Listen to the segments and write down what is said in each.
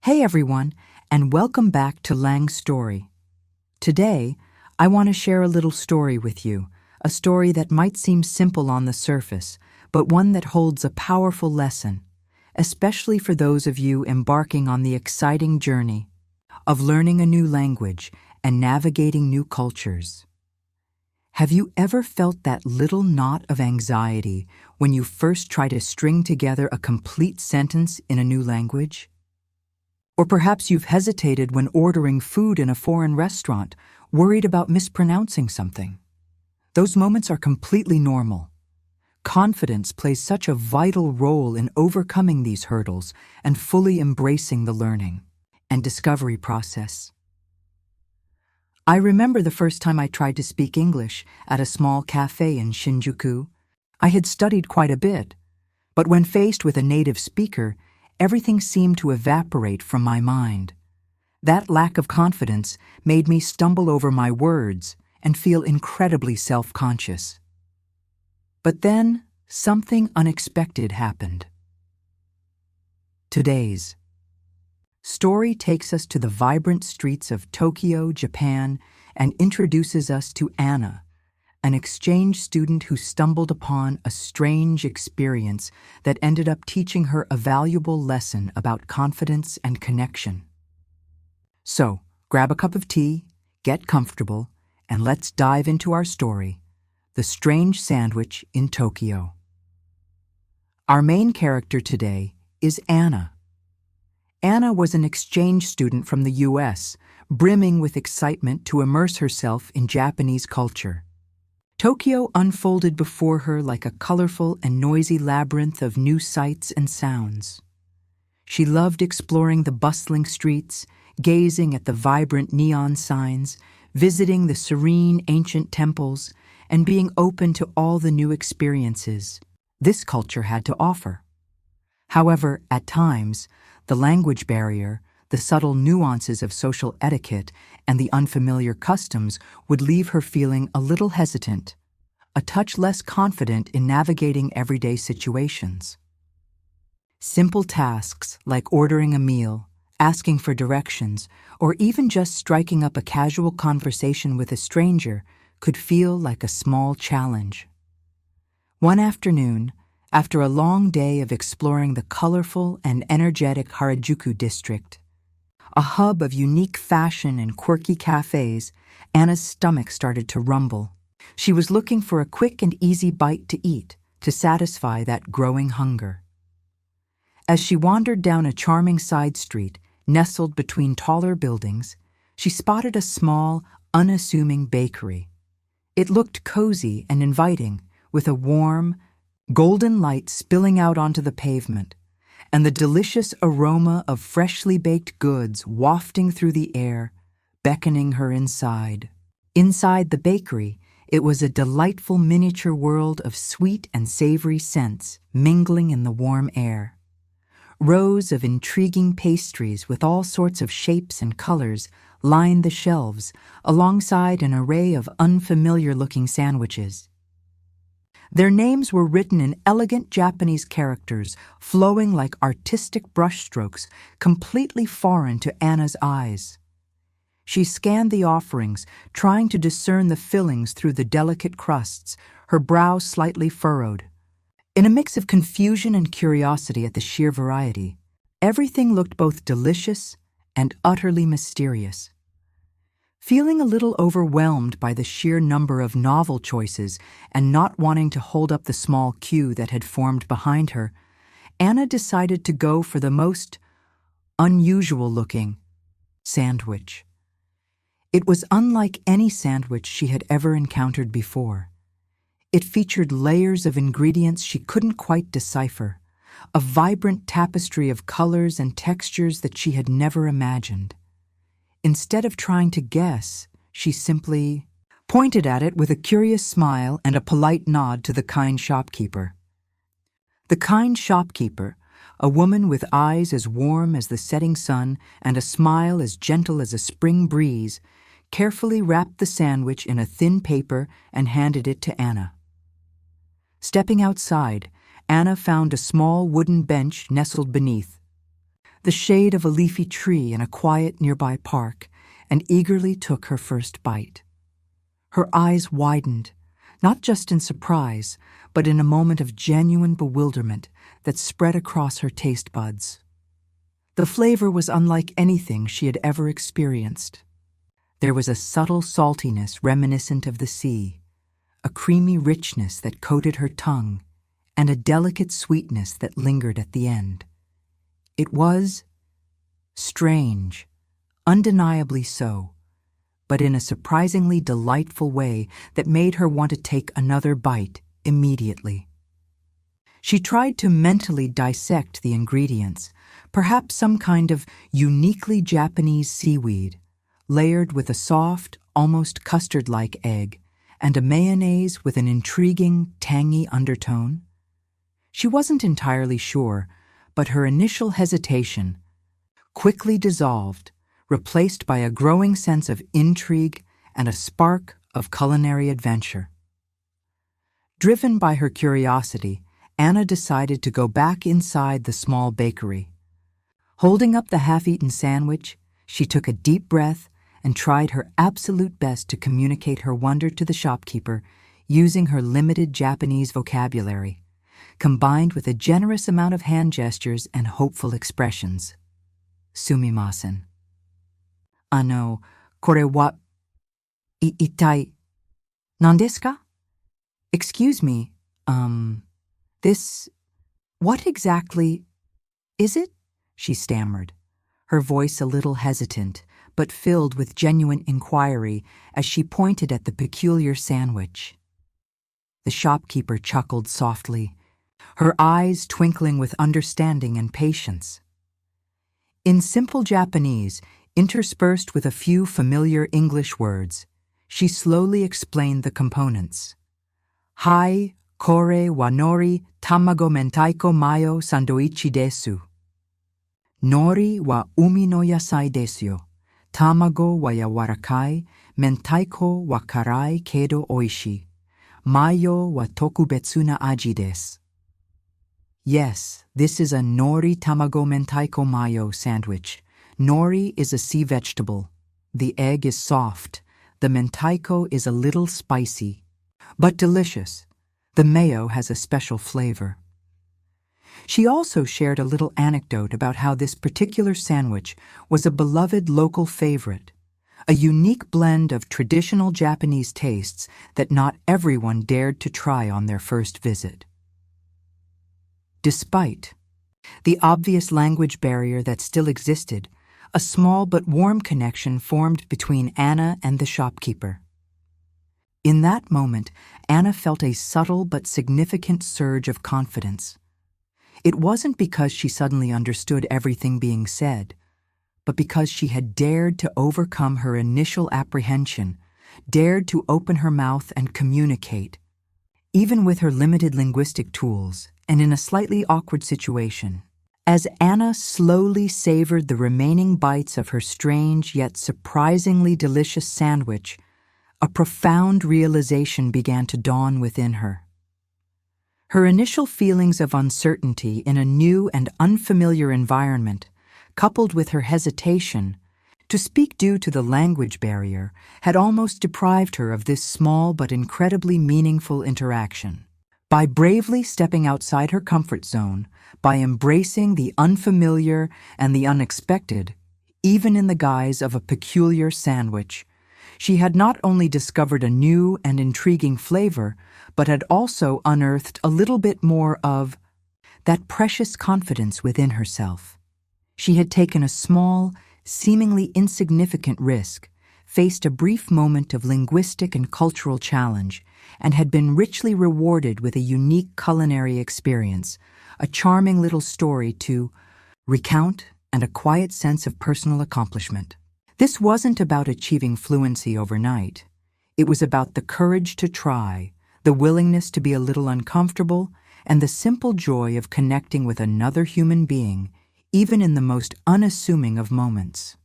Hey everyone, and welcome back to LangStory. Today, I want to share a little story with you, a story that might seem simple on the surface, but one that holds a powerful lesson, especially for those of you embarking on the exciting journey of learning a new language and navigating new cultures. Have you ever felt that little knot of anxiety when you first try to string together a complete sentence in a new language? Or perhaps you've hesitated when ordering food in a foreign restaurant, worried about mispronouncing something. Those moments are completely normal. Confidence plays such a vital role in overcoming these hurdles and fully embracing the learning and discovery process. I remember the first time I tried to speak English at a small cafe in Shinjuku. I had studied quite a bit, but when faced with a native speaker, everything seemed to evaporate from my mind. That lack of confidence made me stumble over my words and feel incredibly self-conscious. But then, something unexpected happened. Today's story takes us to the vibrant streets of Tokyo, Japan, and introduces us to Anna, an exchange student who stumbled upon a strange experience that ended up teaching her a valuable lesson about confidence and connection. So, grab a cup of tea, get comfortable, and let's dive into our story, The Strange Sandwich in Tokyo. Our main character today is Anna. Anna was an exchange student from the US, brimming with excitement to immerse herself in Japanese culture. Tokyo unfolded before her like a colorful and noisy labyrinth of new sights and sounds. She loved exploring the bustling streets, gazing at the vibrant neon signs, visiting the serene ancient temples, and being open to all the new experiences this culture had to offer. However, at times, the language barrier, the subtle nuances of social etiquette, and the unfamiliar customs would leave her feeling a little hesitant, a touch less confident in navigating everyday situations. Simple tasks like ordering a meal, asking for directions, or even just striking up a casual conversation with a stranger could feel like a small challenge. One afternoon, after a long day of exploring the colorful and energetic Harajuku district, a hub of unique fashion and quirky cafes, Anna's stomach started to rumble. She was looking for a quick and easy bite to eat to satisfy that growing hunger. As she wandered down a charming side street nestled between taller buildings, she spotted a small, unassuming bakery. It looked cozy and inviting, with a warm, golden light spilling out onto the pavement, and the delicious aroma of freshly baked goods wafting through the air, beckoning her inside. Inside the bakery, it was a delightful miniature world of sweet and savory scents mingling in the warm air. Rows of intriguing pastries with all sorts of shapes and colors lined the shelves alongside an array of unfamiliar-looking sandwiches. Their names were written in elegant Japanese characters, flowing like artistic brushstrokes, completely foreign to Anna's eyes. She scanned the offerings, trying to discern the fillings through the delicate crusts, her brow slightly furrowed. In a mix of confusion and curiosity at the sheer variety, everything looked both delicious and utterly mysterious. Feeling a little overwhelmed by the sheer number of novel choices and not wanting to hold up the small queue that had formed behind her, Anna decided to go for the most unusual-looking sandwich. It was unlike any sandwich she had ever encountered before. It featured layers of ingredients she couldn't quite decipher, a vibrant tapestry of colors and textures that she had never imagined. Instead of trying to guess, she simply pointed at it with a curious smile and a polite nod to the kind shopkeeper. The kind shopkeeper, a woman with eyes as warm as the setting sun and a smile as gentle as a spring breeze, carefully wrapped the sandwich in a thin paper and handed it to Anna. Stepping outside, Anna found a small wooden bench nestled beneath. the shade of a leafy tree in a quiet nearby park, and eagerly took her first bite. Her eyes widened, not just in surprise, but in a moment of genuine bewilderment that spread across her taste buds. The flavor was unlike anything she had ever experienced. There was a subtle saltiness reminiscent of the sea, a creamy richness that coated her tongue, and a delicate sweetness that lingered at the end. It was strange, undeniably so, but in a surprisingly delightful way that made her want to take another bite immediately. She tried to mentally dissect the ingredients, perhaps some kind of uniquely Japanese seaweed, layered with a soft, almost custard-like egg, and a mayonnaise with an intriguing, tangy undertone. She wasn't entirely sure, but her initial hesitation quickly dissolved, replaced by a growing sense of intrigue and a spark of culinary adventure. Driven by her curiosity, Anna decided to go back inside the small bakery. Holding up the half-eaten sandwich, she took a deep breath and tried her absolute best to communicate her wonder to the shopkeeper using her limited Japanese vocabulary, combined with a generous amount of hand gestures and hopeful expressions. Sumimasen. Kore wa ittai nan desu ka? Excuse me, what exactly is it? She stammered, her voice a little hesitant, but filled with genuine inquiry as she pointed at the peculiar sandwich. The shopkeeper chuckled softly, her eyes twinkling with understanding and patience. In simple Japanese, interspersed with a few familiar English words, she slowly explained the components. Hai, kore wa nori, tamago mentaiko mayo sandoichi desu. Nori wa umi no yasai desu yo. Tamago wa yawarakai, mentaiko wa karai kedo oishi. Mayo wa tokubetsu na aji desu. Yes, this is a nori tamago mentaiko mayo sandwich. Nori is a sea vegetable. The egg is soft. The mentaiko is a little spicy, but delicious. The mayo has a special flavor. She also shared a little anecdote about how this particular sandwich was a beloved local favorite, a unique blend of traditional Japanese tastes that not everyone dared to try on their first visit. Despite the obvious language barrier that still existed, a small but warm connection formed between Anna and the shopkeeper. In that moment, Anna felt a subtle but significant surge of confidence. It wasn't because she suddenly understood everything being said, but because she had dared to overcome her initial apprehension, dared to open her mouth and communicate, even with her limited linguistic tools and in a slightly awkward situation. As Anna slowly savored the remaining bites of her strange yet surprisingly delicious sandwich, a profound realization began to dawn within her. Her initial feelings of uncertainty in a new and unfamiliar environment, coupled with her hesitation to speak due to the language barrier, had almost deprived her of this small but incredibly meaningful interaction. By bravely stepping outside her comfort zone, by embracing the unfamiliar and the unexpected, even in the guise of a peculiar sandwich, she had not only discovered a new and intriguing flavor, but had also unearthed a little bit more of that precious confidence within herself. She had taken a small, seemingly insignificant risk, faced a brief moment of linguistic and cultural challenge, and had been richly rewarded with a unique culinary experience, a charming little story to recount, and a quiet sense of personal accomplishment. This wasn't about achieving fluency overnight. It was about the courage to try, the willingness to be a little uncomfortable, and the simple joy of connecting with another human being, even in the most unassuming of moments.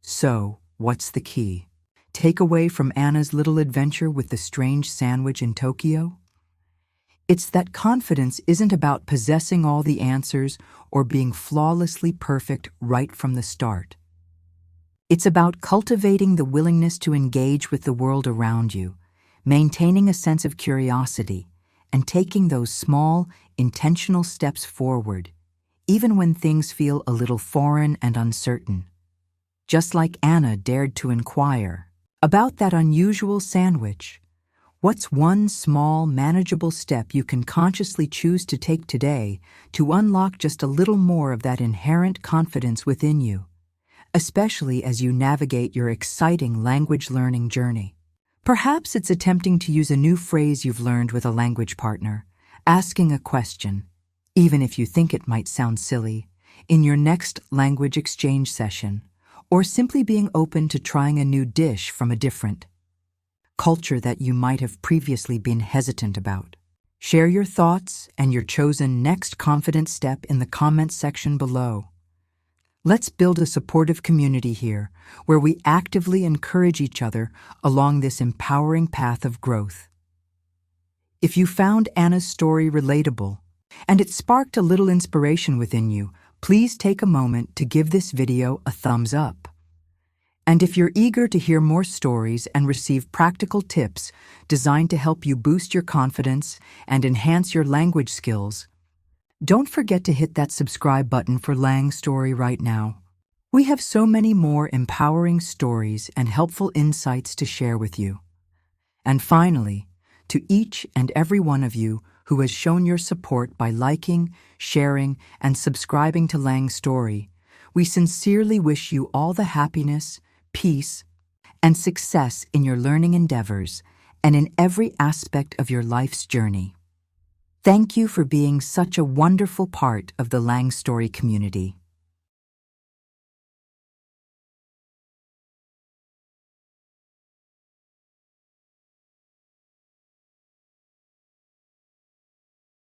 So, what's the key? Takeaway from Anna's little adventure with the strange sandwich in Tokyo? It's that confidence isn't about possessing all the answers or being flawlessly perfect right from the start. It's about cultivating the willingness to engage with the world around you, maintaining a sense of curiosity, and taking those small, intentional steps forward, even when things feel a little foreign and uncertain. Just like Anna dared to inquire about that unusual sandwich. What's one small, manageable step you can consciously choose to take today to unlock just a little more of that inherent confidence within you, especially as you navigate your exciting language learning journey? Perhaps it's attempting to use a new phrase you've learned with a language partner, asking a question, even if you think it might sound silly, in your next language exchange session, or simply being open to trying a new dish from a different culture that you might have previously been hesitant about. Share your thoughts and your chosen next confident step in the comments section below. Let's build a supportive community here where we actively encourage each other along this empowering path of growth. If you found Anna's story relatable and it sparked a little inspiration within you, please take a moment to give this video a thumbs up. And if you're eager to hear more stories and receive practical tips designed to help you boost your confidence and enhance your language skills, don't forget to hit that subscribe button for LangStory right now. We have so many more empowering stories and helpful insights to share with you. And finally, to each and every one of you who has shown your support by liking, sharing, and subscribing to LangStory, we sincerely wish you all the happiness, peace, and success in your learning endeavors and in every aspect of your life's journey. Thank you for being such a wonderful part of the LangStory community.